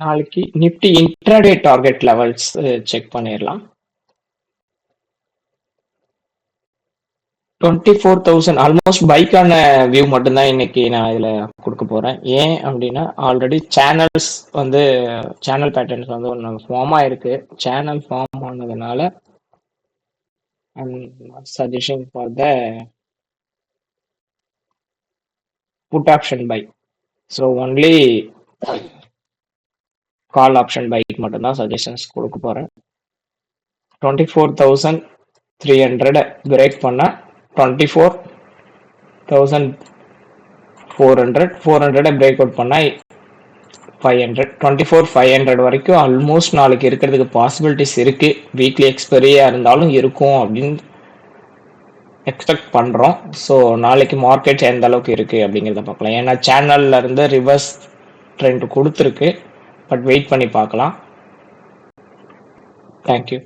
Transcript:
நாளைக்கு Nifty intraday target levels check பண்ணிடலாம். 24,000 almost பைக்கான view மட்டும்தான் இன்னைக்கு நான் இதுல கொடுக்க போறேன். ஏன் அப்படின்னா ஆல்ரெடி சேனல்ஸ் வந்து சேனல் பேட்டர்ன்ஸ் வந்து ஒன்று ஃபார்ம் ஆயிருக்கு. சேனல் ஃபார்ம் ஆனதுனால suggestion for the put option buy. So only call option பைக் மட்டும்தான் சஜஷன்ஸ் கொடுக்க போறேன். 24,300 பிரேக் பண்ணா 24,400 பிரேக் அவுட் பண்ணா 500 24,500 வரைக்கும் ஆல்மோஸ்ட் நாளைக்கு இருக்கிறதுக்கு பாசிபிலிட்டிஸ் இருக்கு. வீக்லி எக்ஸ்பெரியா இருந்தாலும் இருக்கும் அப்படின்னு எக்ஸ்பெக்ட் பண்றோம். ஸோ நாளைக்கு மார்க்கெட் எந்த அளவுக்கு இருக்கு அப்படிங்கிறத பார்க்கலாம். ஏன்னா சேனல்ல இருந்து ரிவர்ஸ் ட்ரெண்ட் கொடுத்துருக்கு. பட் வெயிட் பண்ணி பார்க்கலாம். தேங்க்யூ.